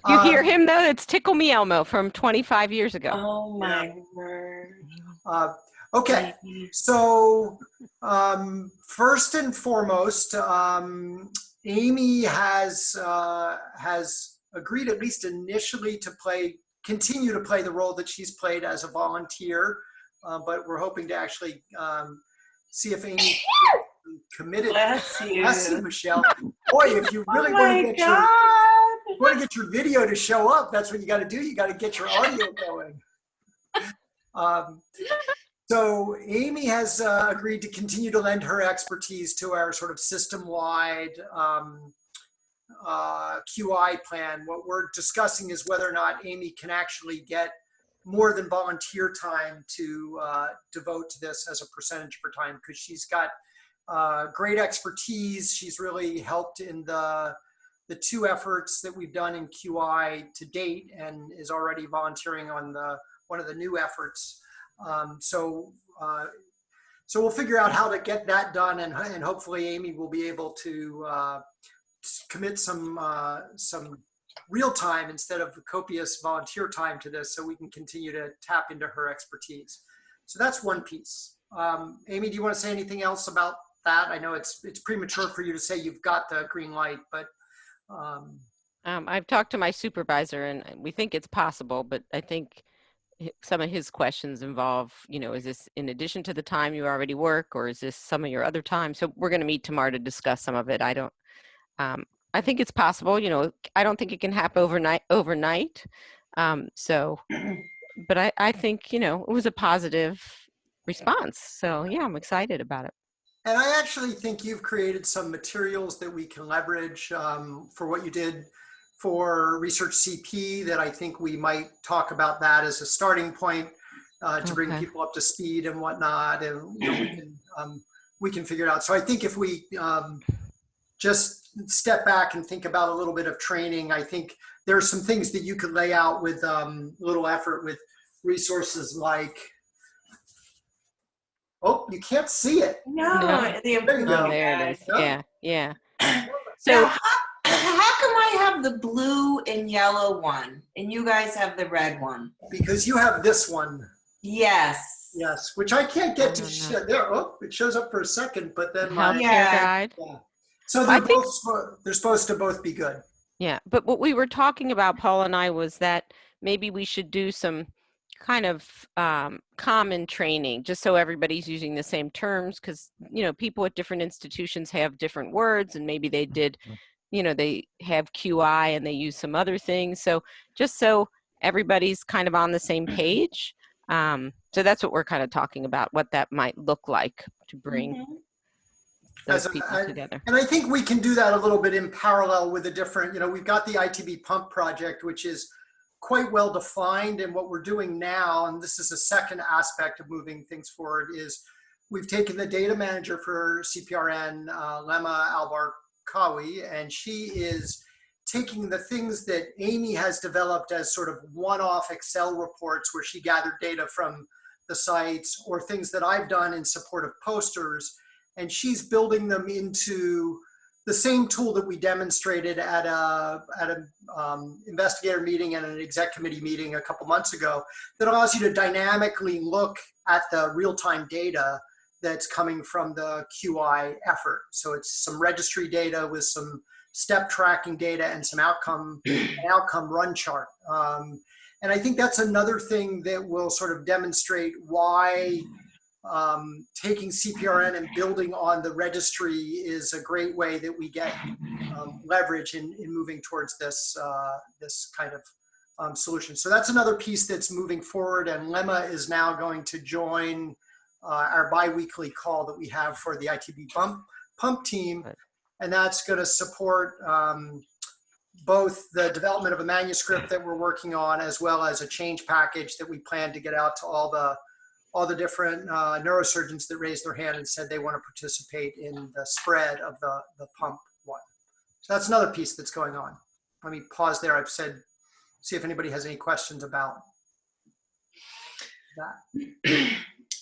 You hear him though? It's Tickle Me Elmo from 25 years ago. Oh my word. Okay, so first and foremost, Amy has agreed, at least initially, to continue to play the role that she's played as a volunteer, but we're hoping to actually see if Amy committed. Bless you. Bless you, Michelle. Boy, if you really want to get your video to show up, that's what you got to do. You got to get your audio going. So Amy has agreed to continue to lend her expertise to our sort of system-wide QI plan. What we're discussing is whether or not Amy can actually get more than volunteer time to devote to this as a percentage of her time, because she's got great expertise. She's really helped in the two efforts that we've done in QI to date, and is already volunteering on one of the new efforts. So we'll figure out how to get that done, and hopefully Amy will be able to commit some real time instead of copious volunteer time to this, so we can continue to tap into her expertise. So that's one piece. Amy, do you want to say anything else about that? I know it's premature for you to say you've got the green light, but I've talked to my supervisor, and we think it's possible, but I think some of his questions involve, is this in addition to the time you already work, or is this some of your other time? So we're going to meet tomorrow to discuss some of it. I think it's possible, I don't think it can happen overnight. But I think, it was a positive response. So yeah, I'm excited about it. And I actually think you've created some materials that we can leverage for what you did for Research CP, that I think we might talk about that as a starting point to bring people up to speed and whatnot, and we can figure it out. So I think if we just step back and think about a little bit of training, I think there are some things that you could lay out with little effort, with resources like, oh, you can't see it. No. There you go. There it is. Yep. Yeah. So now, how come I have the blue and yellow one and you guys have the red one? Because you have this one. Yes. Yes, which I can't get to show. There, it shows up for a second, but then Healthcare guide. Yeah. So they're supposed to both be good. Yeah, but what we were talking about, Paul and I, was that maybe we should do some kind of common training, just so everybody's using the same terms, because people at different institutions have different words, and maybe they did, they have QI and they use some other things. So just so everybody's kind of on the same page. So that's what we're kind of talking about, what that might look like to bring those people together. And I think we can do that a little bit in parallel with a different, we've got the ITB pump project, which is quite well defined. And what we're doing now, and this is a second aspect of moving things forward, is we've taken the data manager for CPRN, Lema Albarkawi, and she is taking the things that Amy has developed as sort of one-off Excel reports where she gathered data from the sites, or things that I've done in support of posters, and she's building them into the same tool that we demonstrated at an investigator meeting and an exec committee meeting a couple months ago, that allows you to dynamically look at the real-time data that's coming from the QI effort. So it's some registry data with some step tracking data and some outcome run chart. And I think that's another thing that will sort of demonstrate why taking CPRN and building on the registry is a great way that we get leverage in moving towards this kind of solution. So that's another piece that's moving forward, and Lema is now going to join our bi-weekly call that we have for the ITB pump team, and that's going to support both the development of a manuscript that we're working on, as well as a change package that we plan to get out to all the different neurosurgeons that raised their hand and said they want to participate in the spread of the pump one. So that's another piece that's going on. Let me pause there. I've said, see if anybody has any questions about that.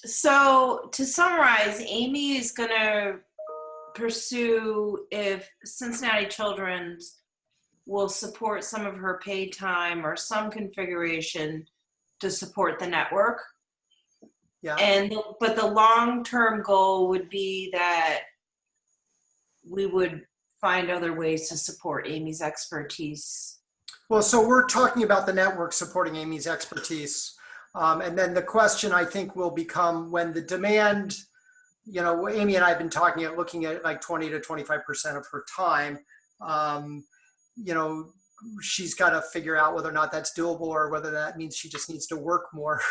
So to summarize, Amy is going to pursue, if Cincinnati Children's will support some of her paid time or some configuration to support the network. Yeah. But the long-term goal would be that we would find other ways to support Amy's expertise. Well, so we're talking about the network supporting Amy's expertise. And then the question, I think, will become when the demand, Amy and I have been looking at like 20 to 25% of her time. She's got to figure out whether or not that's doable or whether that means she just needs to work more,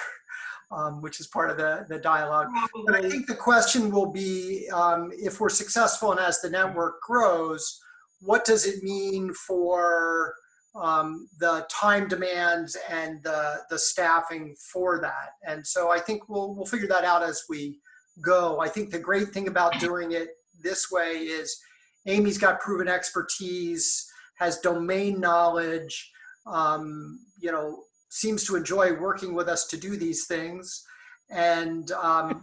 which is part of the dialogue. But I think the question will be, if we're successful and as the network grows, what does it mean for the time demands and the staffing for that? And so I think we'll figure that out as we go. I think the great thing about doing it this way is Amy's got proven expertise, has domain knowledge, seems to enjoy working with us to do these things, and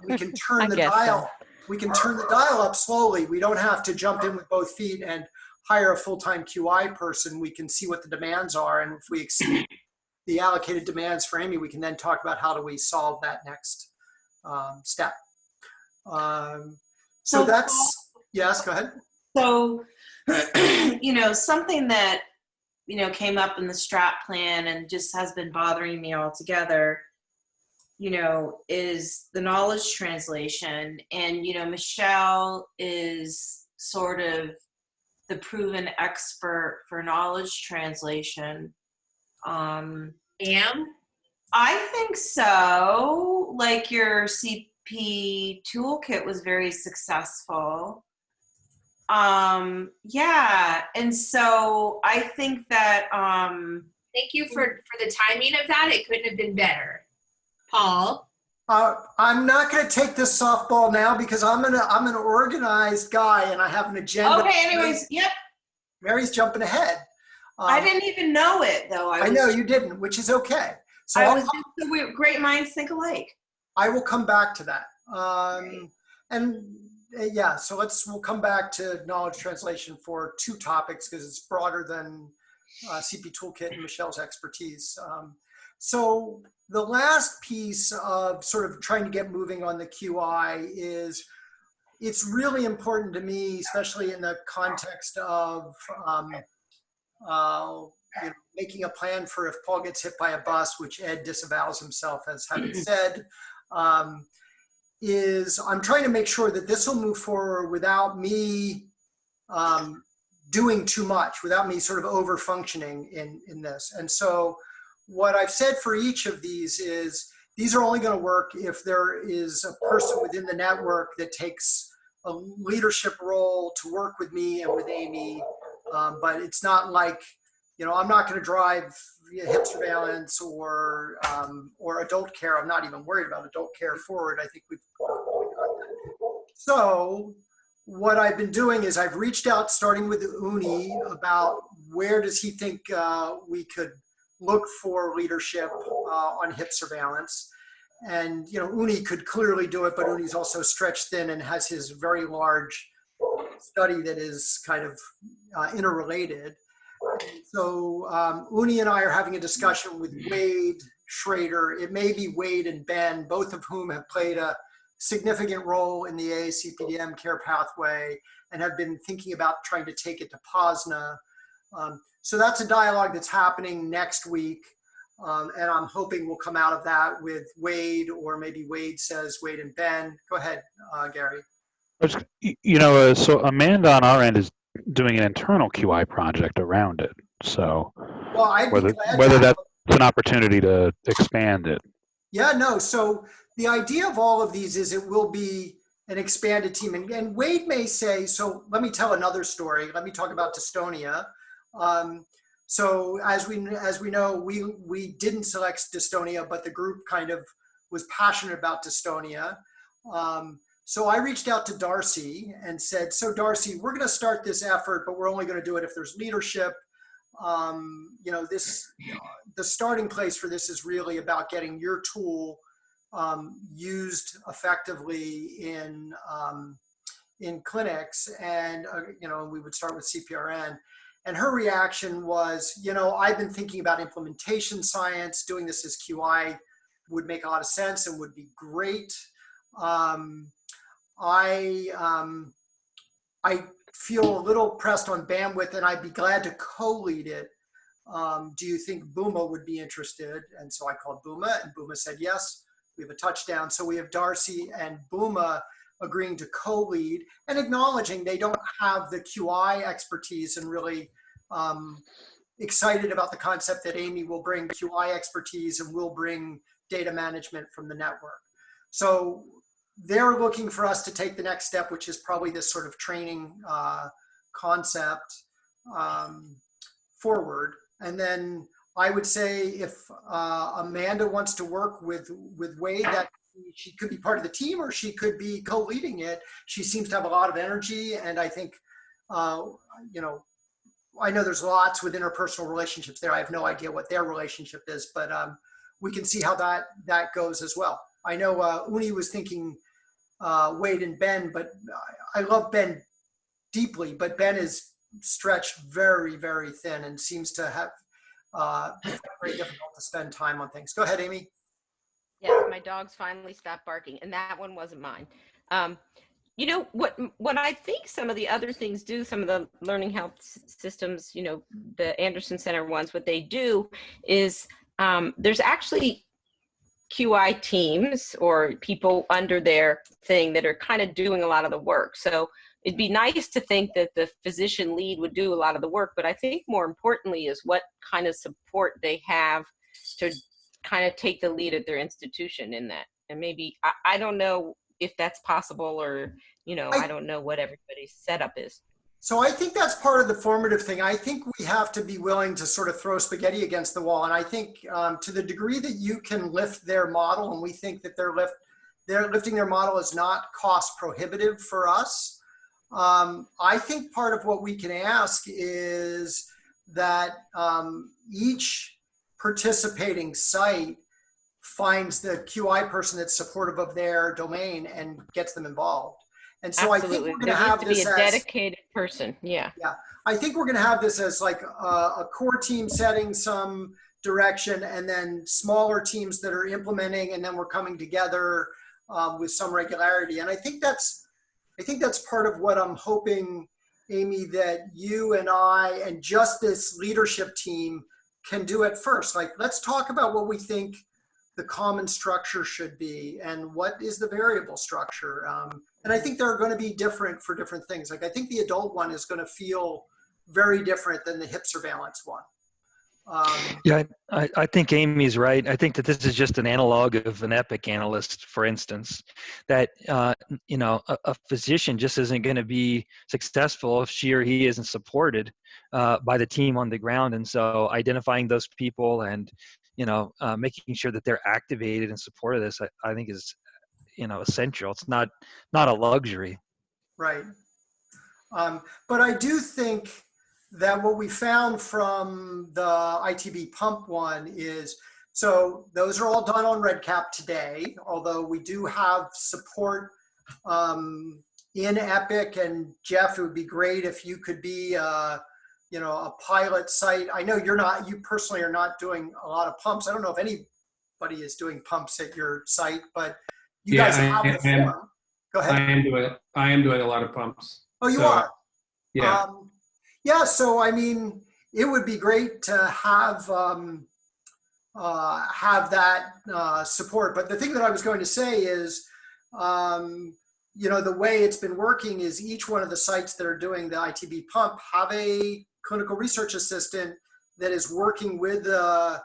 we can turn the dial. We can turn the dial up slowly. We don't have to jump in with both feet and hire a full-time QI person. We can see what the demands are, and if we exceed the allocated demands for Amy, we can then talk about how do we solve that next step. So that's, yes, go ahead. So, something that, came up in the strat plan and just has been bothering me altogether, is the knowledge translation. And, Michelle is sort of the proven expert for knowledge translation. Am? I think so. Like your CP toolkit was very successful. Yeah. And so I think that, Thank you for the timing of that. It couldn't have been better. Paul? I'm not going to take this softball now because I'm an organized guy and I have an agenda. Okay, anyways, yep. Mary's jumping ahead. I didn't even know it though. I know you didn't, which is okay. So I was just the great minds think alike. I will come back to that. Yeah, so we'll come back to knowledge translation for two topics because it's broader than CP Toolkit and Michelle's expertise. So the last piece of sort of trying to get moving on the QI is it's really important to me, especially in the context of making a plan for if Paul gets hit by a bus, which Ed disavows himself as having said, is I'm trying to make sure that this will move forward without me doing too much, without me sort of over functioning in this. And so what I've said for each of these is these are only going to work if there is a person within the network that takes a leadership role to work with me and with Amy. But it's not like, I'm not going to drive hip surveillance or adult care. I'm not even worried about adult care forward. I think we've got that. So what I've been doing is I've reached out, starting with Uni, about where does he think we could look for leadership on hip surveillance. And, Uni could clearly do it, but Uni's also stretched thin and has his very large study that is kind of interrelated. So Uni and I are having a discussion with Wade Schrader. It may be Wade and Ben, both of whom have played a significant role in the AACPDM care pathway and have been thinking about trying to take it to POSNA. So that's a dialogue that's happening next week. And I'm hoping we'll come out of that with Wade, or maybe Wade and Ben. Go ahead, Gary. So Amanda on our end is doing an internal QI project around it. So whether that's an opportunity to expand it. Yeah, no. So the idea of all of these is it will be an expanded team. And Wade may say, so let me tell another story. Let me talk about dystonia. So as we know, we didn't select dystonia, but the group kind of was passionate about dystonia. So I reached out to Darcy and said, so Darcy, we're going to start this effort, but we're only going to do it if there's leadership. The starting place for this is really about getting your tool used effectively in clinics, and we would start with CPRN. And her reaction was, you know, I've been thinking about implementation science, doing this as QI would make a lot of sense and would be great. I feel a little pressed on bandwidth and I'd be glad to co-lead it. Do you think Booma would be interested? And so I called Booma and Booma said yes. We have a touchdown. So we have Darcy and Booma agreeing to co-lead and acknowledging they don't have the QI expertise and really excited about the concept that Amy will bring QI expertise and we'll bring data management from the network. So they're looking for us to take the next step, which is probably this sort of training concept forward. And then I would say if Amanda wants to work with Wade, that she could be part of the team or she could be co-leading it. She seems to have a lot of energy. And I think, you know, I know there's lots with interpersonal relationships there. I have no idea what their relationship is, but we can see how that goes as well. I know Uni was thinking Wade and Ben, but I love Ben deeply, but Ben is stretched very, very thin and seems to have very difficult to spend time on things. Go ahead, Amy. Yes, my dogs finally stopped barking, and that one wasn't mine. You know, what I think some of the other things do, some of the learning health systems, you know, the Anderson Center ones, what they do is there's actually QI teams or people under their thing that are kind of doing a lot of the work. So it'd be nice to think that the physician lead would do a lot of the work, but I think more importantly is what kind of support they have to kind of take the lead at their institution in that. And maybe, I don't know if that's possible or, you know, I don't know what everybody's setup is. So I think that's part of the formative thing. I think we have to be willing to sort of throw spaghetti against the wall. And I think to the degree that you can lift their model, and we think that they're lifting their model is not cost prohibitive for us. I think part of what we can ask is that each participating site finds the QI person that's supportive of their domain and gets them involved. And so Absolutely. I think we're going to have this be a dedicated person. Yeah. Yeah. I think we're going to have this as like a core team setting some direction and then smaller teams that are implementing, and then we're coming together with some regularity. And I think that's part of what I'm hoping, Amy, that you and I and just this leadership team can do at first. Like, let's talk about what we think the common structure should be and what is the variable structure. And I think they're going to be different for different things. Like, I think the adult one is going to feel very different than the hip surveillance one. Yeah, I think Amy's right. I think that this is just an analog of an Epic analyst, for instance, that, you know, a physician just isn't going to be successful if she or he isn't supported by the team on the ground. And so identifying those people and, you know, making sure that they're activated in support of this, I think is, you know, essential. It's not a luxury. Right. But I do think that what we found from the ITB pump one is, so those are all done on REDCap today, although we do have support in Epic. And Jeff, it would be great if you could be, you know, a pilot site. I know you personally are not doing a lot of pumps. I don't know if anybody is doing pumps at your site, but you guys have the form. Go ahead. I am doing a lot of pumps. Oh, you are? Yeah. Yeah, so I mean, it would be great to have that support. But the thing that I was going to say is, you know, the way it's been working is each one of the sites that are doing the ITB pump have a clinical research assistant that is working with the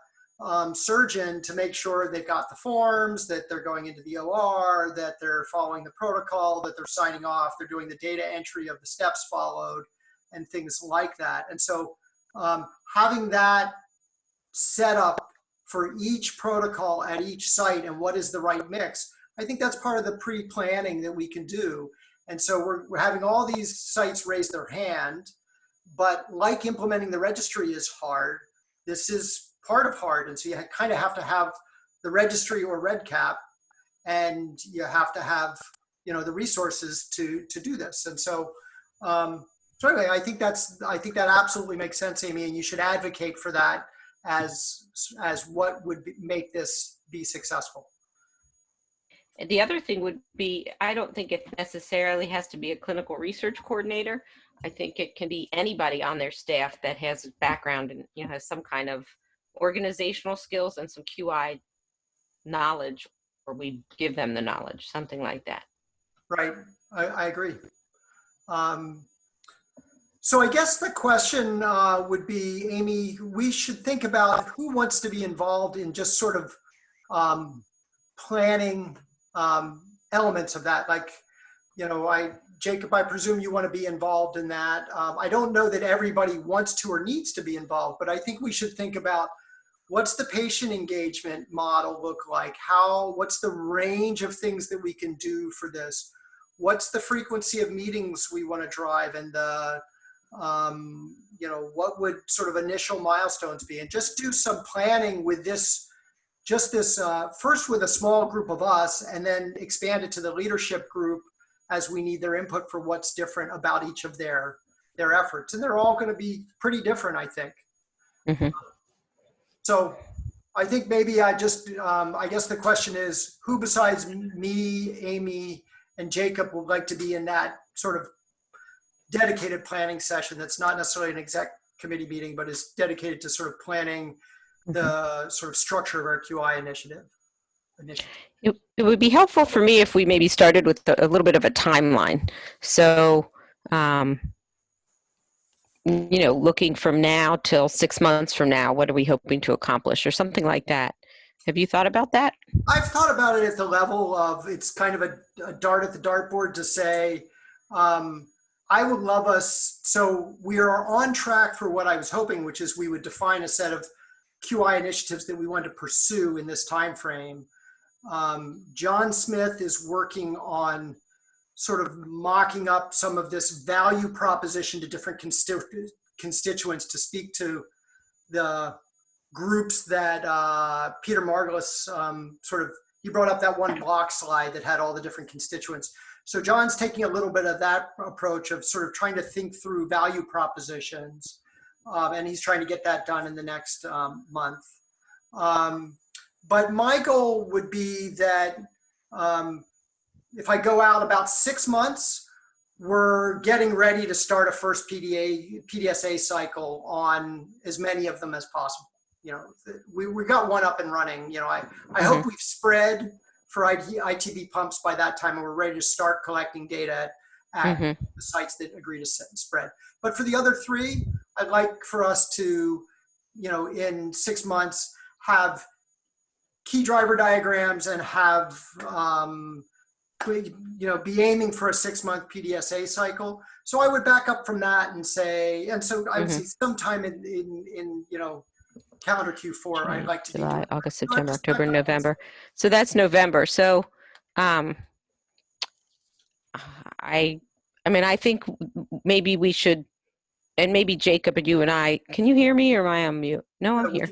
surgeon to make sure they've got the forms, that they're going into the OR, that they're following the protocol, that they're signing off, they're doing the data entry of the steps followed, and things like that. And so having that set up for each protocol at each site and what is the right mix, I think that's part of the pre-planning that we can do. And so we're having all these sites raise their hand, but like implementing the registry is hard, this is part of hard. And so you kind of have to have the registry or REDCap, and you have to have, you know, the resources to do this. And so, So anyway, I think that absolutely makes sense, Amy, and you should advocate for that as what would make this be successful. And the other thing would be, I don't think it necessarily has to be a clinical research coordinator. I think it can be anybody on their staff that has a background and has some kind of organizational skills and some QI knowledge, or we give them the knowledge, something like that. Right, I agree. So I guess the question would be, Amy, we should think about who wants to be involved in just sort of planning elements of that. Like, Jacob, I presume you want to be involved in that. I don't know that everybody wants to or needs to be involved, but I think we should think about what's the patient engagement model look like? What's the range of things that we can do for this? What's the frequency of meetings we want to drive, and what would sort of initial milestones be? And just do some planning with this, first with a small group of us, and then expand it to the leadership group as we need their input for what's different about each of their efforts. And they're all going to be pretty different, I think. Mm-hmm. So I think maybe I guess the question is, who besides me, Amy, and Jacob would like to be in that sort of dedicated planning session that's not necessarily an exec committee meeting, but is dedicated to sort of planning the sort of structure of our QI initiative. It would be helpful for me if we maybe started with a little bit of a timeline. So, looking from now till 6 months from now, what are we hoping to accomplish, or something like that? Have you thought about that? I've thought about it at the level of, it's kind of a dart at the dartboard to say, I would love us, so we are on track for what I was hoping, which is we would define a set of QI initiatives that we want to pursue in this time frame. John Smith is working on sort of mocking up some of this value proposition to different constituents to speak to the groups that Peter Margolis he brought up that one block slide that had all the different constituents. So John's taking a little bit of that approach of sort of trying to think through value propositions, and he's trying to get that done in the next month. But my goal would be that if I go out about 6 months, we're getting ready to start a first PDSA cycle on as many of them as possible. We got one up and running. I hope we've spread for ITB pumps by that time, and we're ready to start collecting data at the sites that agree to spread. But for the other 3, I'd like for us to, in 6 months, have key driver diagrams and have, be aiming for a 6-month PDSA cycle. So I would back up from that and say, and so I would say sometime in calendar Q4, I'd like to July, do August, September, October, November. So that's November. So I think maybe we should, and maybe Jacob and you and I, can you hear me, or am I on mute? No, I'm here.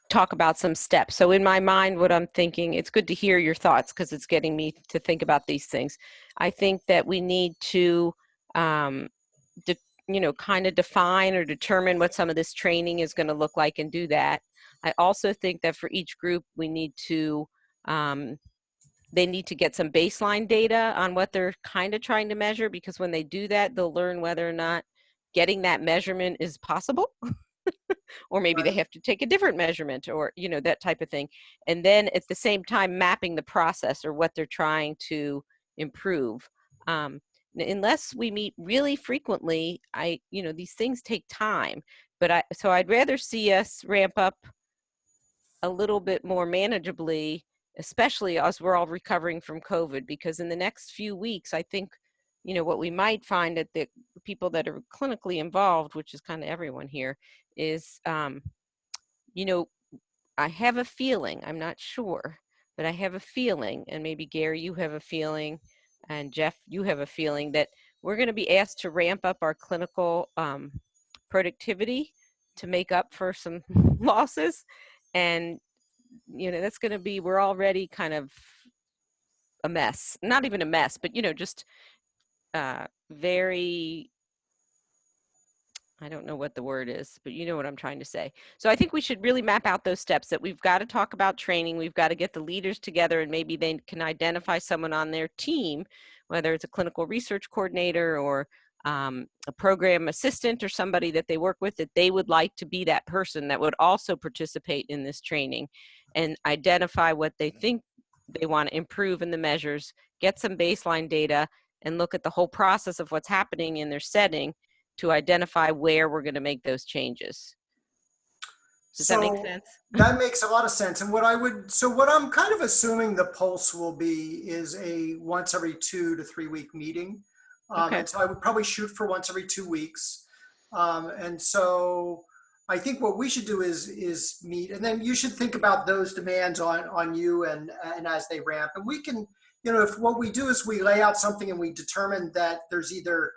Talk about some steps. So in my mind, what I'm thinking, it's good to hear your thoughts because it's getting me to think about these things. I think that we need to kind of define or determine what some of this training is going to look like and do that. I also think that for each group, we need to, they need to get some baseline data on what they're kind of trying to measure, because when they do that, they'll learn whether or not getting that measurement is possible. Or maybe they have to take a different measurement, or, that type of thing. And then at the same time, mapping the process or what they're trying to improve. Unless we meet really frequently, these things take time, so I'd rather see us ramp up a little bit more manageably, especially as we're all recovering from COVID, because in the next few weeks, I think, what we might find that the people that are clinically involved, which is kind of everyone here, is, I have a feeling, I'm not sure, but I have a feeling, and maybe Gary, you have a feeling, and Jeff, you have a feeling, that we're going to be asked to ramp up our clinical productivity to make up for some losses. And, that's going to be, we're already kind of a mess, not even a mess, but, just very, I don't know what the word is, but you know what I'm trying to say. So I think we should really map out those steps, that we've got to talk about training. We've got to get the leaders together, and maybe they can identify someone on their team, whether it's a clinical research coordinator or a program assistant or somebody that they work with, that they would like to be that person that would also participate in this training and identify what they think they want to improve in the measures, get some baseline data, and look at the whole process of what's happening in their setting to identify where we're going to make those changes. Does that make sense? That makes a lot of sense. And what I'm kind of assuming the pulse will be is a once every 2 to 3 week meeting. Okay. And so I would probably shoot for once every 2 weeks. And so I think what we should do is meet, and then you should think about those demands on you and as they ramp. And we can, if what we do is we lay out something and we determine that there's either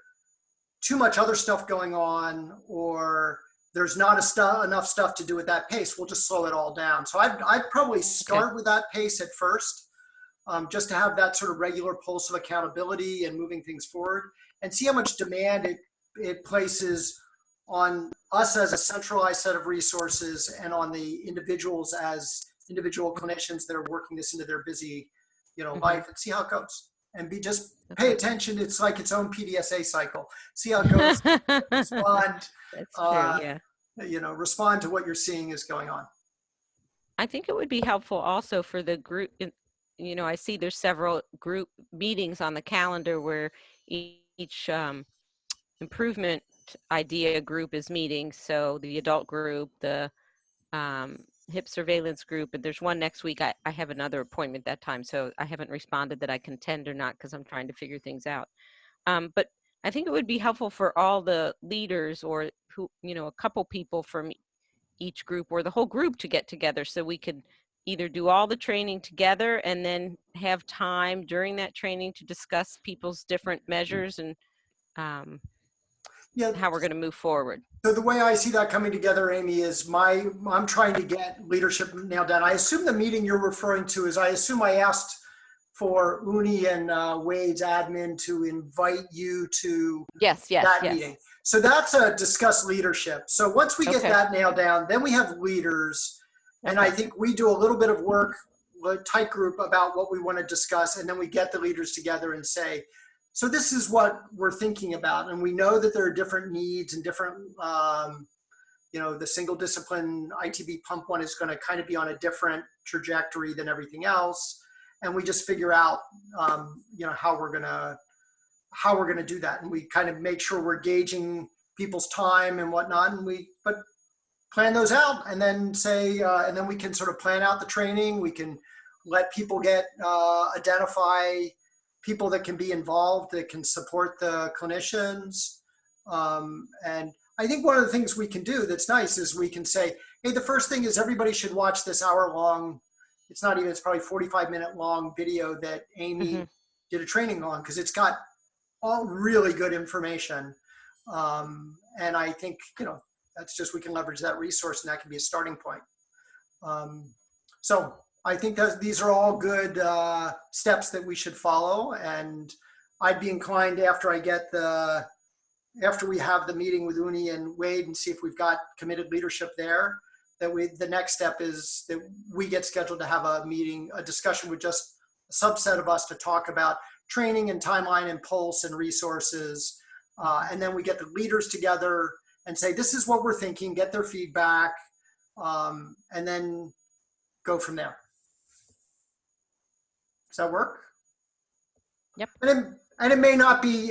too much other stuff going on or there's not enough stuff to do at that pace, we'll just slow it all down. So I'd probably start with that pace at first, just to have that sort of regular pulse of accountability and moving things forward, and see how much demand it places on us as a centralized set of resources and on the individuals as individual clinicians that are working this into their busy, life, and see how it goes. And pay attention. It's like its own PDSA cycle. See how it goes. Respond. That's true, yeah. Respond to what you're seeing is going on. I think it would be helpful also for the group. I see there's several group meetings on the calendar where each improvement idea group is meeting. So the adult group, the HIP surveillance group, and there's one next week. I have another appointment that time, so I haven't responded that I can attend or not because I'm trying to figure things out. But I think it would be helpful for all the leaders, or who, a couple people from each group or the whole group, to get together so we could either do all the training together and then have time during that training to discuss people's different measures and how we're going to move forward. So the way I see that coming together, Amy, is I'm trying to get leadership nailed down. I assume the meeting you're referring to is, I asked for Uni and Wade's admin to invite you to that meeting. So that's a discuss leadership. So once we get that nailed down, then we have leaders. And I think we do a little bit of work, a tight group, about what we want to discuss. And then we get the leaders together and say, so this is what we're thinking about. And we know that there are different needs and different, the single discipline ITB pump one is going to kind of be on a different trajectory than everything else. And we just figure out, how we're going to do that. And we kind of make sure we're gauging people's time and whatnot. And but plan those out, and then say, and then we can sort of plan out the training. We can let people identify people that can be involved, that can support the clinicians. And I think one of the things we can do that's nice is we can say, hey, the first thing is everybody should watch this hour-long, it's probably 45-minute long video that Amy did a training on, because it's got all really good information. And I think, that's just, we can leverage that resource, and that can be a starting point. So I think that these are all good steps that we should follow. And I'd be inclined, after we have the meeting with Uni and Wade and see if we've got committed leadership there, the next step is that we get scheduled to have a discussion with just a subset of us to talk about training and timeline and pulse and resources. And then we get the leaders together and say, this is what we're thinking, get their feedback, and then go from there. Does that work? Yep. And it may not be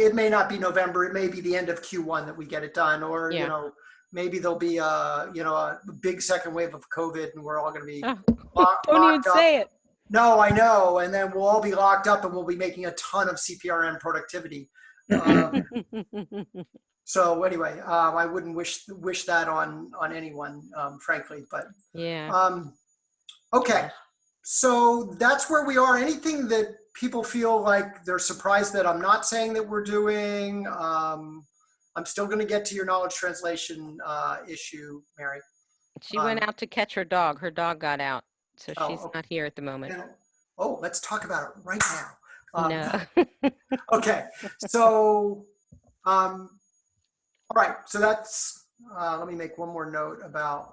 November. It may be the end of Q1 that we get it done, or maybe there'll be a big second wave of COVID, and we're all going to be locked Don't even up. say it. No, I know. And then we'll all be locked up, and we'll be making a ton of CPRN productivity. So anyway, I wouldn't wish that on anyone, frankly. But okay. So that's where we are. Anything that people feel like they're surprised that I'm not saying that we're doing? I'm still going to get to your knowledge translation issue, Mary. She went out to catch her dog. Her dog got out, so she's not here at the moment. Let's talk about it right No. Okay, so, all right, so that's, let me make one more note about,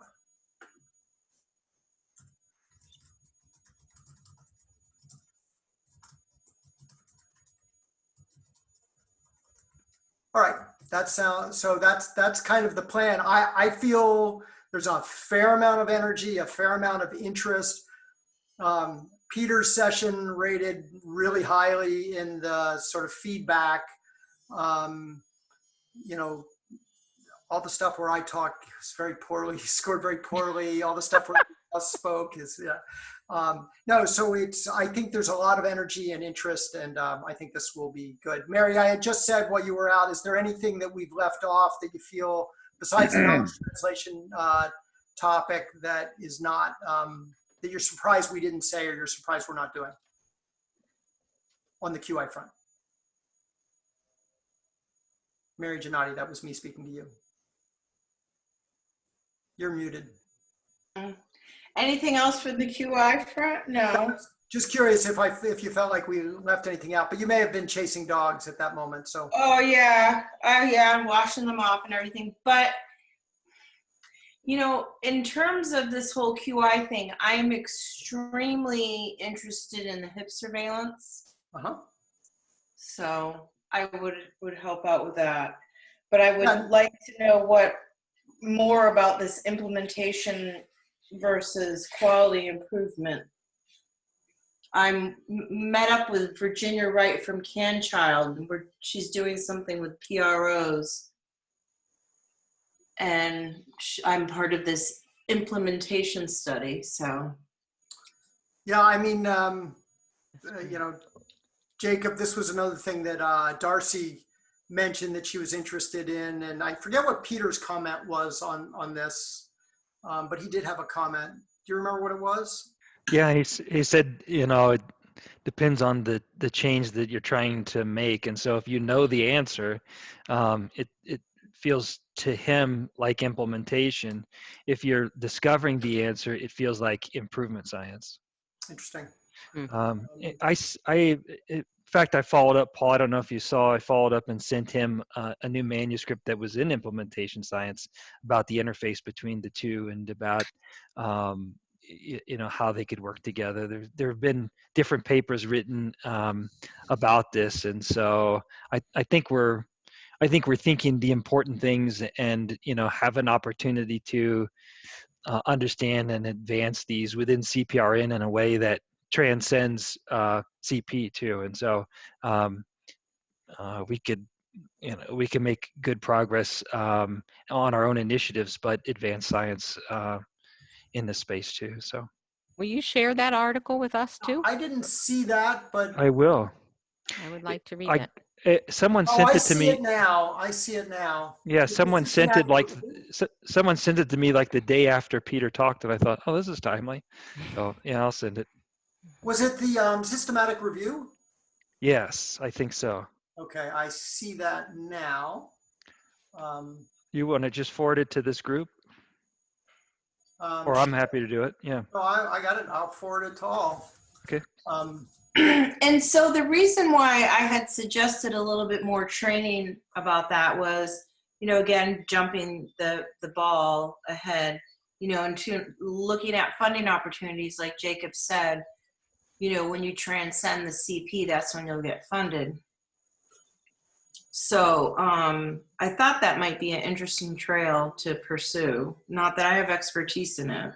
all right, that sounds, so that's kind of the plan. I feel there's a fair amount of energy, a fair amount of interest. Peter's session rated really highly in the sort of feedback. You know, all the stuff where I talk is very poorly, scored very poorly. All the stuff where I spoke is, yeah. No, so I think there's a lot of energy and interest, and I think this will be good. Mary, I had just said while you were out, is there anything that we've left off that you feel, besides the knowledge translation topic, that is not, that you're surprised we didn't say, or you're surprised we're not doing on the QI front? Mary Gennady, that was me speaking to you. You're muted. Anything else for the QI front? No. Just curious if you felt like we left anything out, but you may have been chasing dogs at that moment. So. Oh yeah, I'm washing them off and everything. But you know, in terms of this whole QI thing, I am extremely interested in the hip surveillance. So I would help out with that. But I would like to know what more about this implementation versus quality improvement. I'm met up with Virginia Wright from CanChild, where she's doing something with PROs. And I'm part of this implementation study, so. Yeah, I mean, you know, Jacob, this was another thing that Darcy mentioned that she was interested in, and I forget what Peter's comment was on this, but he did have a comment. Do you remember what it was? Yeah, he said, you know, it depends on the change that you're trying to make, and so if you know the answer, it feels to him like implementation. If you're discovering the answer, it feels like improvement science. Interesting. In fact, I followed up, Paul, I don't know if you saw, I followed up and sent him a new manuscript that was in implementation science about the interface between the two and about, you know, how they could work together. There have been different papers written about this. And so I think we're thinking the important things and, you know, have an opportunity to understand and advance these within CPRN in a way that transcends CP too. And so we could, you know, we can make good progress on our own initiatives, but advance science in this space too. So. Will you share that article with us too? I didn't see that, but I will. I would like to read someone sent it to me. I see it now. I see it now. Yeah, someone sent it like someone sent it to me like the day after Peter talked, and I thought, oh, this is timely. So yeah, I'll send it. Was it the systematic review? Yes, I think so. Okay, I see that now. You want to just forward it to this group? Or I'm happy to do it. Yeah. No, I got it. I'll forward it to all. Okay. And so the reason why I had suggested a little bit more training about that was, you know, again, jumping the ball ahead, you know, into looking at funding opportunities, like Jacob said, you know, when you transcend the CP, that's when you'll get funded. So I thought that might be an interesting trail to pursue. Not that I have expertise in it,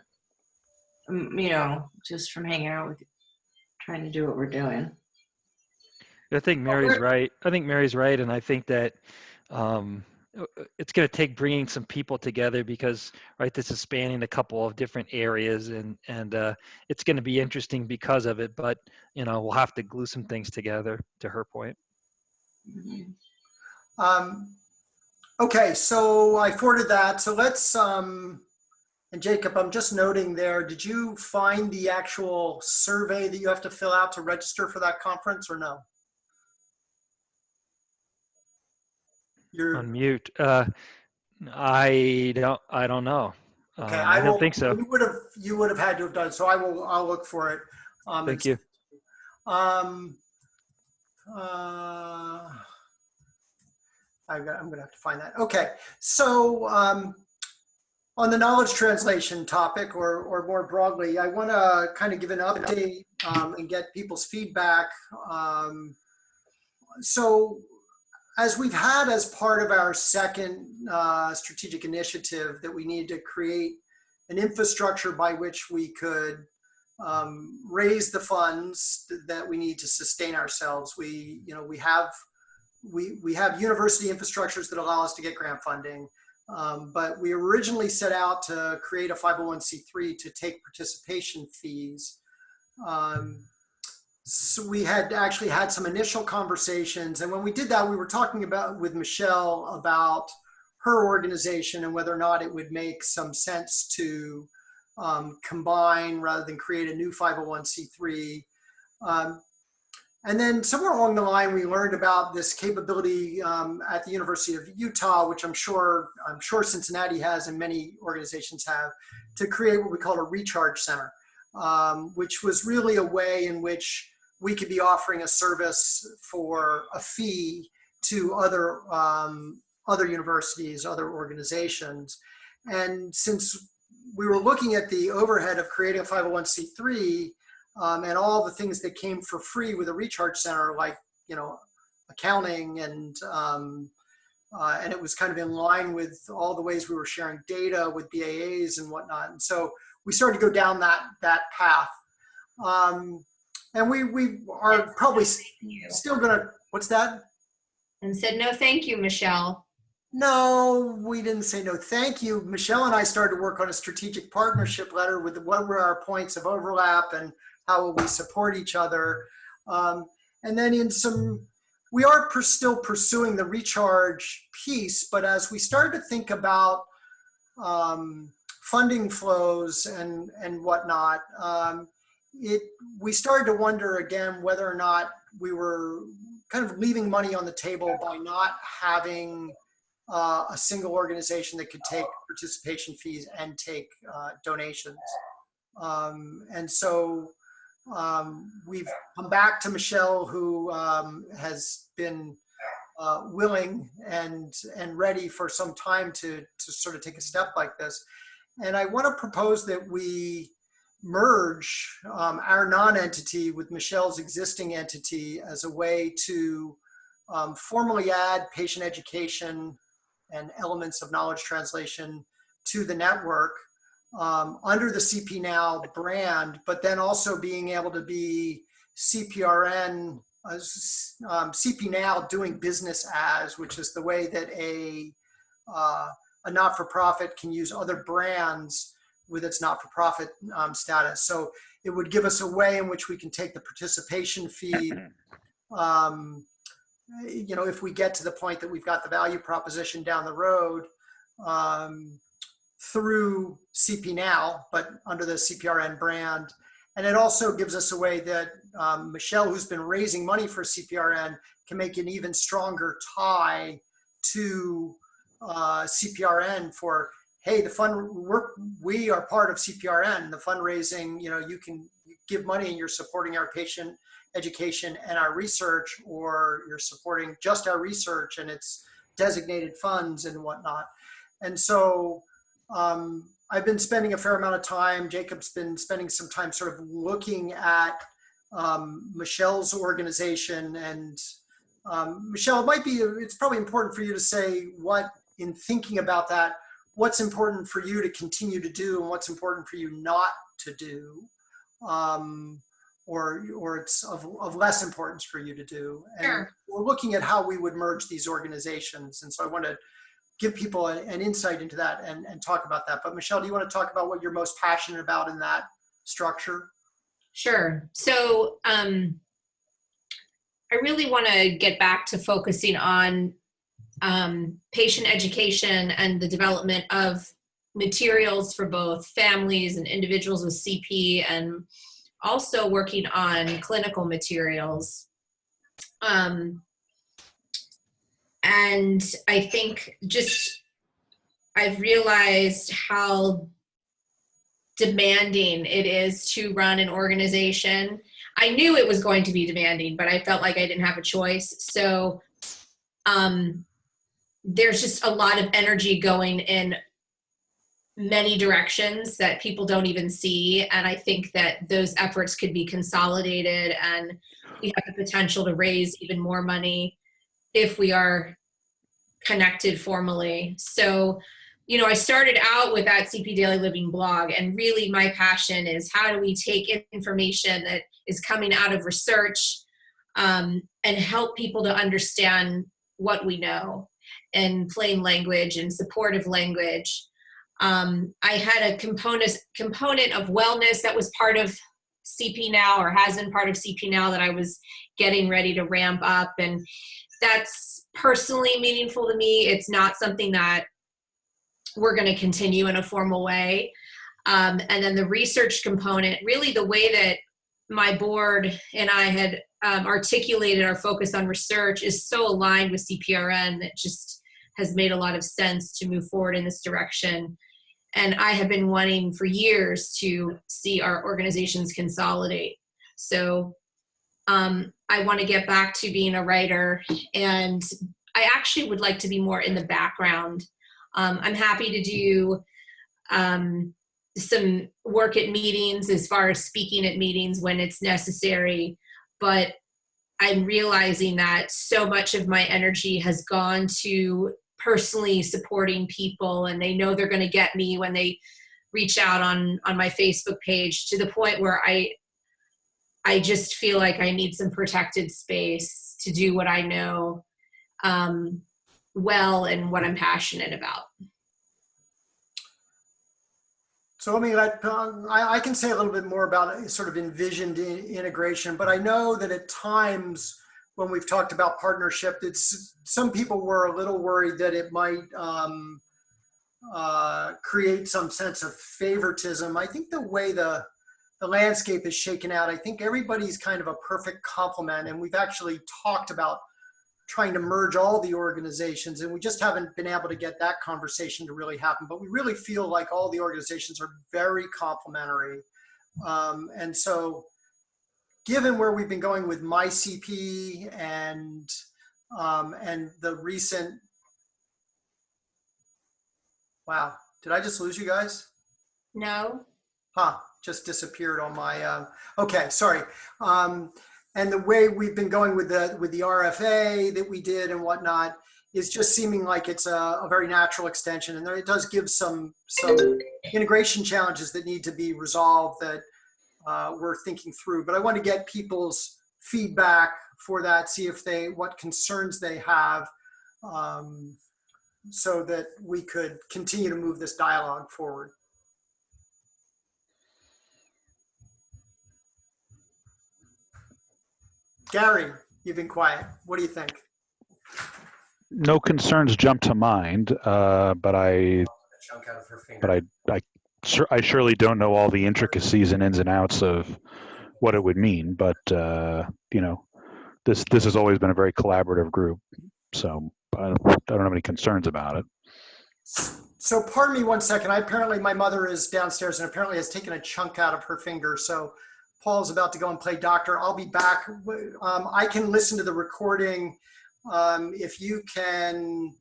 you know, just from hanging out with you, trying to do what we're doing. I think Mary's right. And I think that it's going to take bringing some people together because, right, this is spanning a couple of different areas and it's going to be interesting because of it, but, you know, we'll have to glue some things together, to her point. Mm-hmm. Okay, so I forwarded that. So let's, and Jacob, I'm just noting there, did you find the actual survey that you have to fill out to register for that conference or no? You're on mute. I don't know. Okay, I don't think so. You would have had to have done it. So I'll look for it. Thank you. I'm going to have to find that. Okay, so on the knowledge translation topic, or more broadly, I want to kind of give an update and get people's feedback. So as we've had as part of our second strategic initiative that we need to create an infrastructure by which we could raise the funds that we need to sustain ourselves. We have university infrastructures that allow us to get grant funding, but we originally set out to create a 501c3 to take participation fees. So we had actually had some initial conversations, and when we did that, we were talking with Michelle about her organization and whether or not it would make some sense to combine rather than create a new 501c3. And then somewhere along the line, we learned about this capability at the University of Utah, which I'm sure Cincinnati has and many organizations have, to create what we call a recharge center, which was really a way in which we could be offering a service for a fee to other universities, other organizations. And since we were looking at the overhead of creating a 501c3 and all the things that came for free with a recharge center, like, accounting and it was kind of in line with all the ways we were sharing data with BAAs and whatnot. And so we started to go down that path. And we are probably still gonna, what's that? And said, no, thank you, Michelle. No, we didn't say no, thank you. Michelle and I started to work on a strategic partnership letter with what were our points of overlap and how will we support each other. And then we are still pursuing the recharge piece, but as we started to think about funding flows and whatnot, we started to wonder again whether or not we were kind of leaving money on the table by not having a single organization that could take participation fees and take donations. And so we've come back to Michelle, who has been willing and ready for some time to sort of take a step like this. And I want to propose that we merge our non-entity with Michelle's existing entity as a way to formally add patient education and elements of knowledge translation to the network under the CP Now brand, but then also being able to be CPRN, CP Now doing business as, which is the way that a not-for-profit can use other brands with its not-for-profit status. So it would give us a way in which we can take the participation fee, if we get to the point that we've got the value proposition down the road through CP Now, but under the CPRN brand. And it also gives us a way that Michelle, who's been raising money for CPRN, can make an even stronger tie to CPRN for, hey, we are part of CPRN, the fundraising, you can give money and you're supporting our patient education and our research, or you're supporting just our research and its designated funds and whatnot. And so I've been spending a fair amount of time, Jacob's been spending some time sort of looking at Michelle's organization. And Michelle, it's probably important for you to say what, in thinking about that, what's important for you to continue to do and what's important for you not to do, or it's of less importance for you to do. And sure. We're looking at how we would merge these organizations. And so I want to give people an insight into that and talk about that. But Michelle, do you want to talk about what you're most passionate about in that structure? Sure. So I really want to get back to focusing on patient education and the development of materials for both families and individuals with CP, and also working on clinical materials. And I think I've realized how demanding it is to run an organization. I knew it was going to be demanding, but I felt like I didn't have a choice. So there's just a lot of energy going in many directions that people don't even see. And I think that those efforts could be consolidated, and we have the potential to raise even more money if we are connected formally. So, you know, I started out with that CP Daily Living blog, and really my passion is how do we take information that is coming out of research and help people to understand what we know in plain language and supportive language. I had a component of wellness that was part of CP Now, or has been part of CP Now, that I was getting ready to ramp up. And that's personally meaningful to me. It's not something that we're going to continue in a formal way. And then the research component, really the way that my board and I had articulated our focus on research is so aligned with CPRN that just has made a lot of sense to move forward in this direction. And I have been wanting for years to see our organizations consolidate. So I want to get back to being a writer, and I actually would like to be more in the background. I'm happy to do some work at meetings, as far as speaking at meetings when it's necessary, but I'm realizing that so much of my energy has gone to personally supporting people, and they know they're going to get me when they reach out on my Facebook page, to the point where I just feel like I need some protected space to do what I know well and what I'm passionate about. So I mean, I can say a little bit more about sort of envisioned integration, but I know that at times when we've talked about partnership, some people were a little worried that it might create some sense of favoritism. I think the way the landscape is shaken out, I think everybody's kind of a perfect complement, and we've actually talked about trying to merge all the organizations, and we just haven't been able to get that conversation to really happen. But we really feel like all the organizations are very complementary. And so given where we've been going with MyCP and the recent, wow, did I just lose you guys? No. Huh, just disappeared on my, okay, sorry. And the way we've been going with the RFA that we did and whatnot is just seeming like it's a very natural extension. And it does give some integration challenges that need to be resolved that we're thinking through. But I want to get people's feedback for that, see if what concerns they have, so that we could continue to move this dialogue forward. Gary, you've been quiet. What do you think? No concerns jump to mind, but I surely don't know all the intricacies and ins and outs of what it would mean. But you know, this has always been a very collaborative group, so I don't have any concerns about it. So pardon me 1 second. Apparently my mother is downstairs and apparently has taken a chunk out of her finger. So Paul's about to go and play doctor. I'll be back. I can listen to the recording. If you can,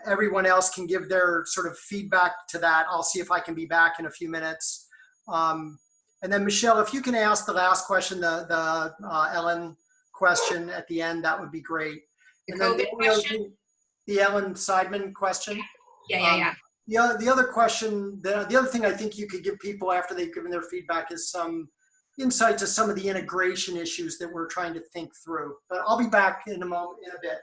everyone else can give their sort of feedback to that. I'll see if I can be back in a few minutes. And then Michelle, if you can ask the last question, the Ellen question at the end, that would be great. The and COVID then question? The Ellen Seidman question. Yeah. The other question, the other thing I think you could give people after they've given their feedback is some insight to some of the integration issues that we're trying to think through. But I'll be back in a moment, in a bit.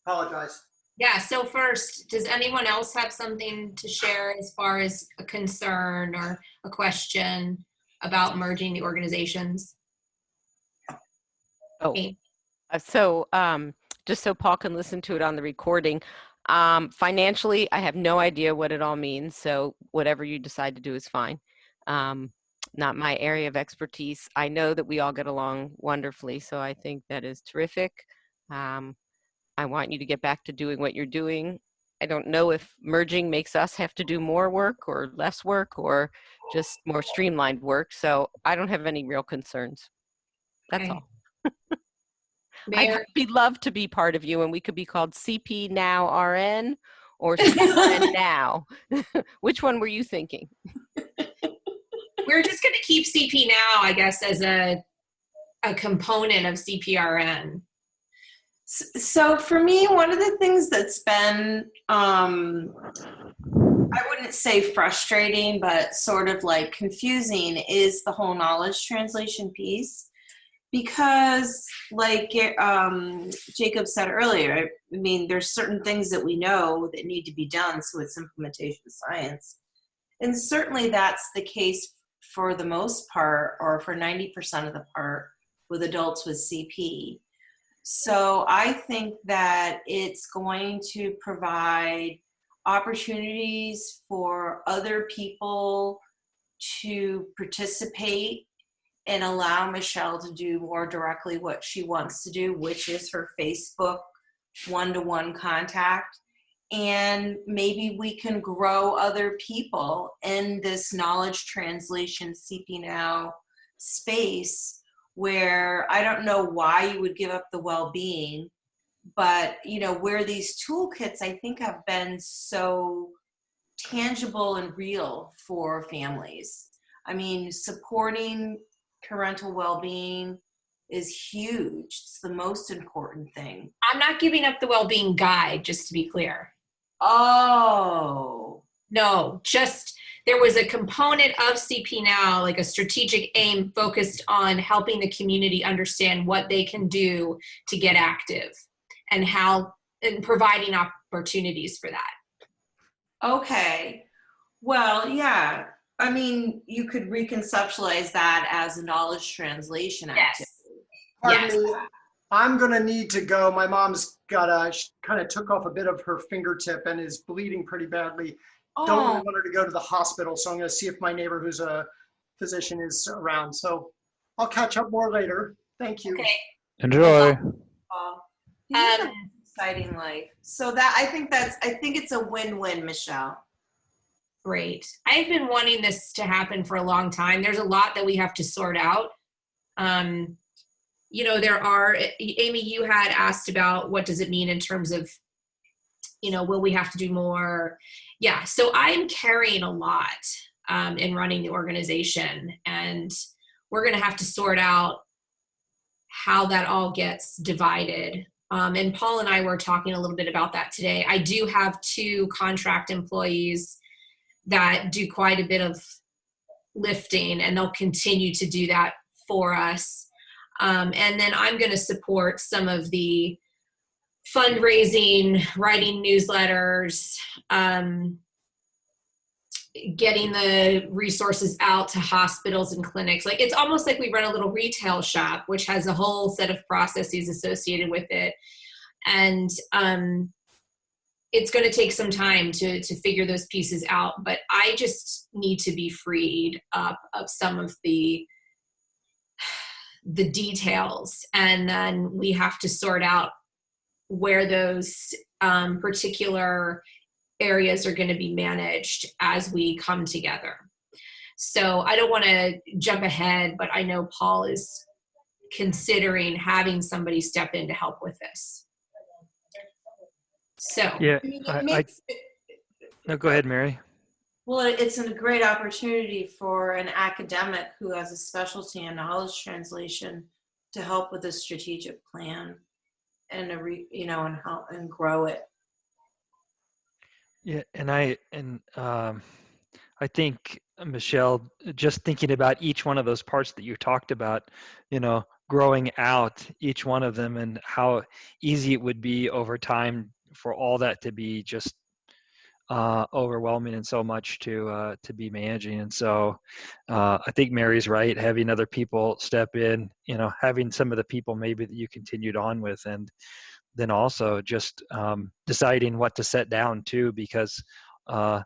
Apologize. Yeah, so first, does anyone else have something to share as far as a concern or a question about merging the organizations? Oh, Okay. so just so Paul can listen to it on the recording, financially, I have no idea what it all means. So whatever you decide to do is fine. Not my area of expertise. I know that we all get along wonderfully, so I think that is terrific. I want you to get back to doing what you're doing. I don't know if merging makes us have to do more work or less work or just more streamlined work. So I don't have any real concerns. That's Okay. all. Mayor? I'd love to be part of you, and we could be called CP Now RN or CPRN Now. Which one were you thinking? We're just going to keep CP Now, I guess, as a component of CPRN. So for me, one of the things that's been, I wouldn't say frustrating, but sort of like confusing is the whole knowledge translation piece. Because like Jacob said earlier, I mean, there's certain things that we know that need to be done, so it's implementation science. And certainly that's the case for the most part, or for 90% of the part, with adults with CP. So I think that it's going to provide opportunities for other people to participate and allow Michelle to do more directly what she wants to do, which is her Facebook one-to-one contact. And maybe we can grow other people in this knowledge translation CP Now space, where I don't know why you would give up the well-being, but you know, where these toolkits I think have been so tangible and real for families. I mean, supporting parental well-being is huge. It's the most important thing. I'm not giving up the well-being guide, just to be clear. Oh. No, just there was a component of CP Now, like a strategic aim focused on helping the community understand what they can do to get active and how, and providing opportunities for that. Okay. Well, yeah. I mean, you could reconceptualize that as a knowledge translation activity. Pardon me, I'm gonna need to go. My mom's she kind of took off a bit of her fingertip and is bleeding pretty badly. Don't really want her to go to the hospital, so I'm gonna see if my neighbor who's a physician is around. So I'll catch up more later. Thank you. Okay. Enjoy. You have an exciting life. So that I think it's a win-win, Michelle. Great. I've been wanting this to happen for a long time. There's a lot that we have to sort out. You know, there are, Amy, you had asked about what does it mean in terms of, you know, will we have to do more? Yeah, so I'm carrying a lot in running the organization, and we're going to have to sort out how that all gets divided. And Paul and I were talking a little bit about that today. I do have 2 contract employees that do quite a bit of lifting, and they'll continue to do that for us. And then I'm going to support some of the fundraising, writing newsletters, getting the resources out to hospitals and clinics. Like, it's almost like we run a little retail shop, which has a whole set of processes associated with it. And it's going to take some time to figure those pieces out, but I just need to be freed up of some of the details, and then we have to sort out where those particular areas are going to be managed as we come together. So I don't want to jump ahead, but I know Paul is considering having somebody step in to help with this. So Yeah, no, go ahead, Mary. Well, it's a great opportunity for an academic who has a specialty in knowledge translation to help with a strategic plan and and help and grow it. Yeah, and I think, Michelle, just thinking about each one of those parts that you talked about, you know, growing out each one of them and how easy it would be over time for all that to be just overwhelming and so much to be managing. And so I think Mary's right, having other people step in, you know, having some of the people maybe that you continued on with, and then also just deciding what to set down too, because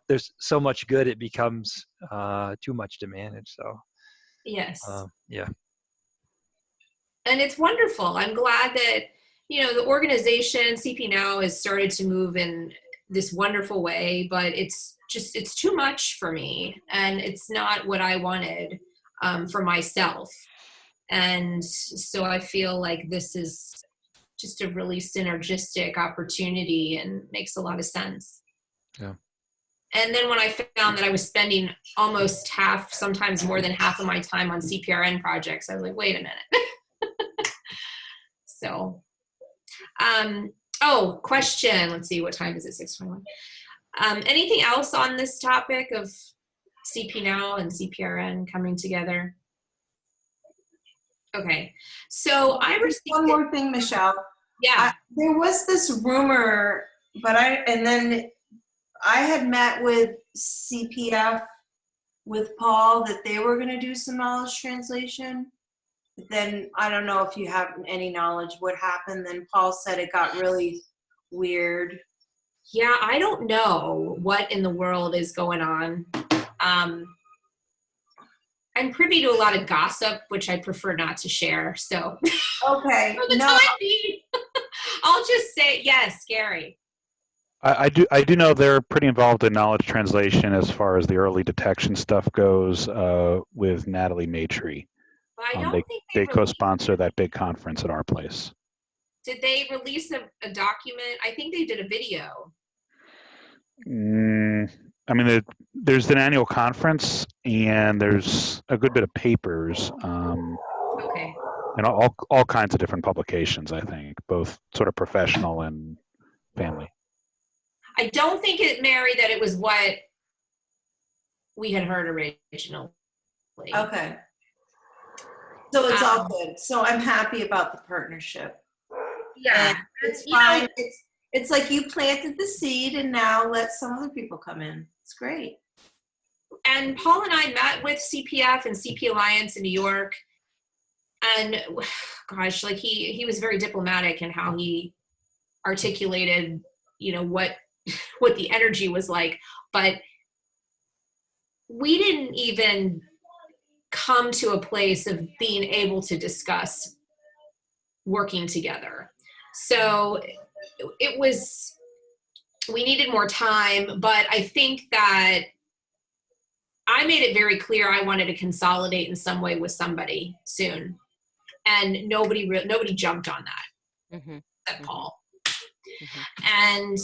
there's so much good, it becomes too much to manage. So yes. Yeah. And it's wonderful. I'm glad that, you know, the organization CP Now has started to move in this wonderful way, but it's too much for me, and it's not what I wanted for myself. And so I feel like this is just a really synergistic opportunity and makes a lot of sense. Yeah. And then when I found that I was spending almost half, sometimes more than half of my time on CPRN projects, I was like, wait a minute. So, question. Let's see, what time is it? 6:21. Anything else on this topic of CP Now and CPRN coming together? Okay, so I received one more thing, Michelle. Yeah. There was this rumor, and then I had met with CPF with Paul that they were going to do some knowledge translation. But then I don't know if you have any knowledge what happened. Then Paul said it got really weird. Yeah, I don't know what in the world is going on. I'm privy to a lot of gossip, which I prefer not to share. So, Okay, for the time being, I'll just say yes, Gary. I do know they're pretty involved in knowledge translation as far as the early detection stuff goes with Natalie Maitrey. But I don't think they co-sponsor that big conference at our place. Did they release a document? I think they did a video. I mean, there's an annual conference, and there's a good bit of papers. Okay. And all kinds of different publications, I think, both sort of professional and family. I don't think Mary, that it was what we had heard originally. Okay. So it's all good. So I'm happy about the partnership. Yeah. And it's fine. It's like you planted the seed and now let some other people come in. It's great. And Paul and I met with CPF and CP Alliance in New York. And gosh, like he was very diplomatic in how he articulated, what the energy was like. But we didn't even come to a place of being able to discuss working together. So we needed more time, but I think that I made it very clear I wanted to consolidate in some way with somebody soon. And nobody jumped on that, except Paul. And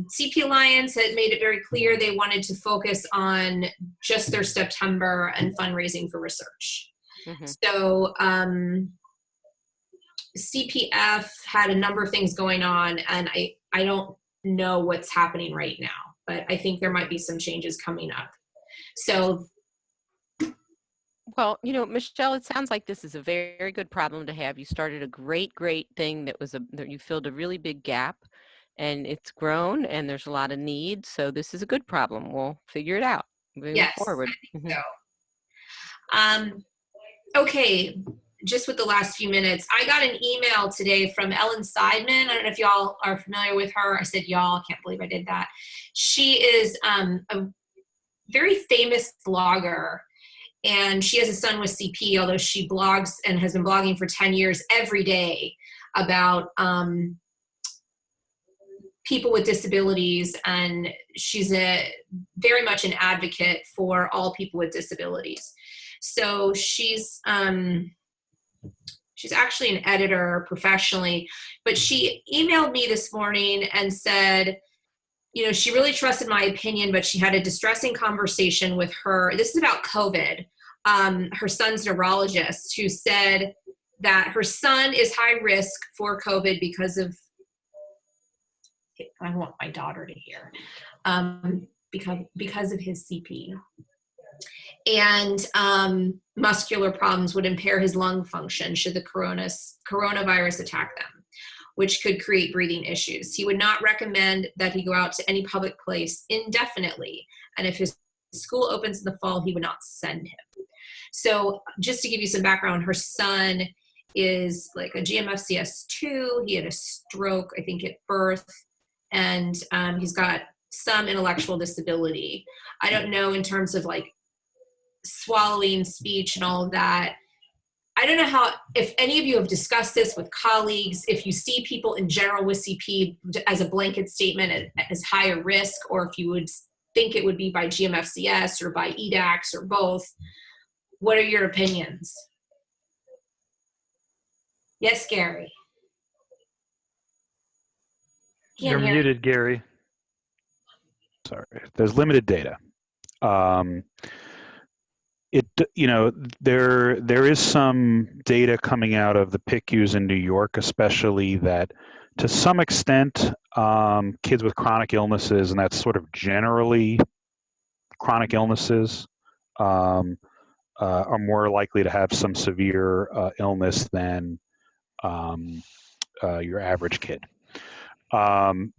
CP Alliance had made it very clear they wanted to focus on just their September and fundraising for research. So CPF had a number of things going on, and I don't know what's happening right now, but I think there might be some changes coming up. So, well, Michelle, it sounds like this is a very, very good problem to have. You started a great thing that you filled a really big gap, and it's grown, and there's a lot of need. So this is a good problem. We'll figure it out moving forward. I think so. Okay, just with the last few minutes, I got an email today from Ellen Seidman. I don't know if y'all are familiar with her. I said y'all, can't believe I did that. She is a very famous blogger, and she has a son with CP, although she blogs and has been blogging for 10 years every day about people with disabilities, and she's very much an advocate for all people with disabilities. So she's actually an editor professionally, but she emailed me this morning and said, she really trusted my opinion, but she had a distressing conversation with this is about COVID, her son's neurologist, who said that her son is high risk for COVID because of, I want my daughter to hear, because of his CP. And muscular problems would impair his lung function should the coronavirus attack them, which could create breathing issues. He would not recommend that he go out to any public place indefinitely. And if his school opens in the fall, he would not send him. So just to give you some background, her son is like a GMFCS2. He had a stroke, I think, at birth. And he's got some intellectual disability. I don't know in terms of like swallowing speech and all of that. I don't know how, if any of you have discussed this with colleagues, if you see people in general with CP as a blanket statement as higher risk, or if you would think it would be by GMFCS or by EDAX or both. What are your opinions? Yes, Gary. You're Can't hear. muted, Gary. Sorry, there's limited data. There is some data coming out of the PICUs in New York, especially, that to some extent, kids with chronic illnesses, and that's sort of generally chronic illnesses, are more likely to have some severe illness than your average kid. And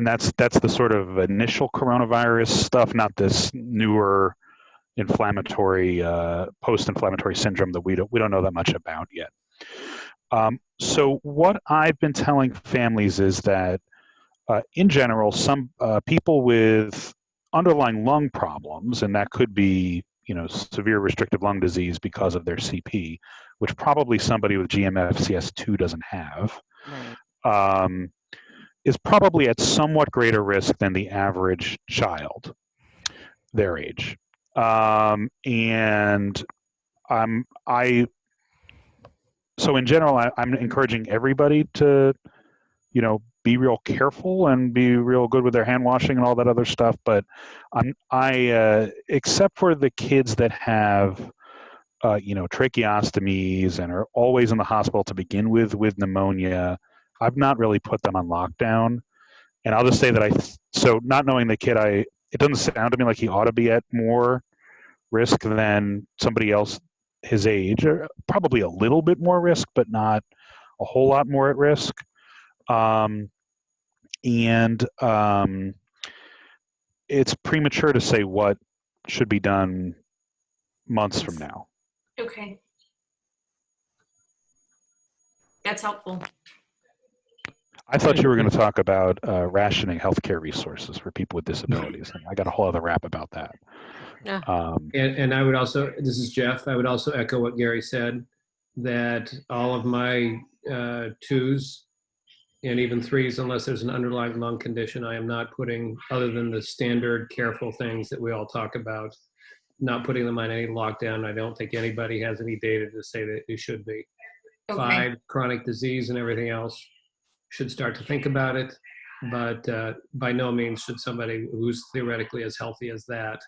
that's the sort of initial coronavirus stuff, not this newer inflammatory, post-inflammatory syndrome that we don't know that much about yet. So what I've been telling families is that, in general, some people with underlying lung problems, and that could be, severe restrictive lung disease because of their CP, which probably somebody with GMFCS2 doesn't have, Right. is probably at somewhat greater risk than the average child their age. So in general, I'm encouraging everybody to, be real careful and be real good with their hand washing and all that other stuff. But except for the kids that have, tracheostomies and are always in the hospital to begin with pneumonia, I've not really put them on lockdown. And I'll just say that so not knowing the kid, it doesn't sound to me like he ought to be at more risk than somebody else his age, or probably a little bit more risk, but not a whole lot more at risk. It's premature to say what should be done months from now. Okay. That's helpful. I thought you were going to talk about rationing healthcare resources for people with disabilities. I got a whole other rap about that. Yeah. And I would also, this is Jeff, I would also echo what Gary said, that all of my 2s and even 3s, unless there's an underlying lung condition, I am not putting, other than the standard careful things that we all talk about, not putting them on any lockdown. I don't think anybody has any data to say that it should be. Okay. 5, chronic disease and everything else, should start to think about it. But by no means should somebody who's theoretically as healthy as that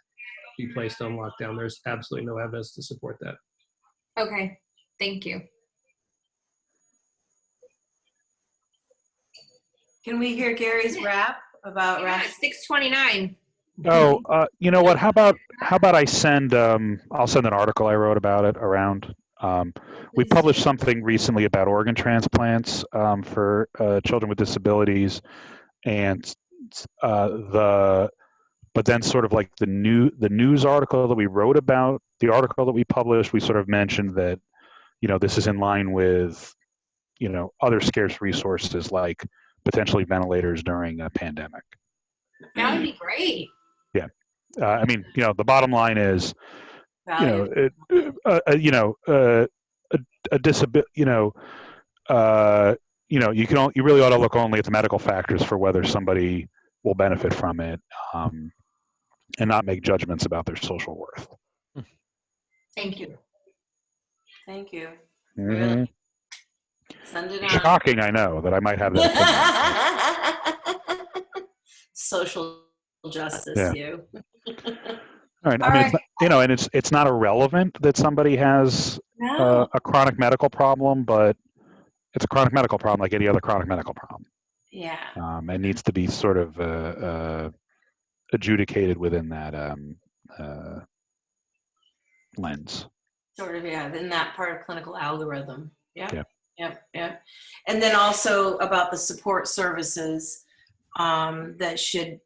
be placed on lockdown. There's absolutely no evidence to support that. Okay. Thank you. Can we hear Gary's rap about Yeah, 6:29. Oh, you know what? How about I send? I'll send an article I wrote about it around. We published something recently about organ transplants for children with disabilities, and but then sort of like the news article that we wrote about, the article that we published, we sort of mentioned that, this is in line with, other scarce resources like potentially ventilators during a pandemic. That would be great. Yeah. The bottom line is, value? a disability, you really ought to look only at the medical factors for whether somebody will benefit from it, and not make judgments about their social worth. Thank you. Thank you. Mm-hmm. Really? Send it on. Shocking, I know, that I might have that opinion. Social justice, Yeah. you. All right. All right. It's not irrelevant that somebody has No. a chronic medical problem, but it's a chronic medical problem like any other chronic medical problem. Yeah. It needs to be sort of adjudicated within that lens. Sort of, yeah, in that part of clinical algorithm. Yep. Yeah. Yep. And then also about the support services that should,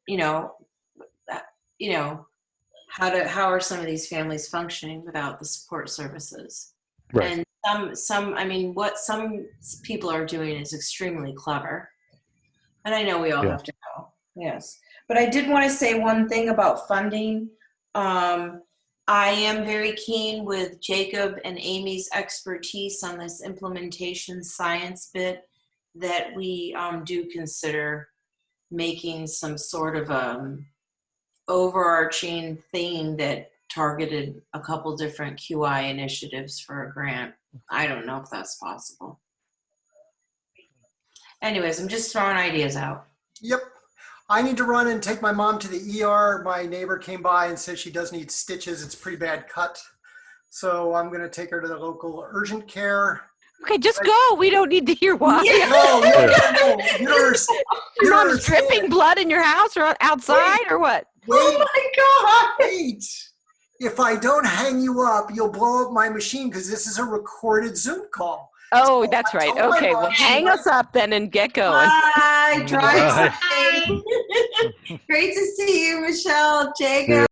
how are some of these families functioning without the support services? Right. And what some people are doing is extremely clever. And I know we all have to know. Yes. But I did want to say one thing about funding. I am very keen with Jacob and Amy's expertise on this implementation science bit that we do consider making some sort of overarching theme that targeted a couple different QI initiatives for a grant. I don't know if that's possible. Anyways, I'm just throwing ideas out. Yep. I need to run and take my mom to the ER. My neighbor came by and says she does need stitches. It's a pretty bad cut. So I'm going to take her to the local urgent care. Okay, just go. We don't need to hear why. Yeah. No. You don't understand. You Your don't mom's dripping understand. blood in your house or outside or what? Oh my God. Wait. If I don't hang you up, you'll blow up my machine because this is a recorded Zoom call. Oh, So that's I right. told my Okay, well, mom she hang might- us up then and get going. Bye. Drive Bye. safe. Great to see you, Michelle, Jacob.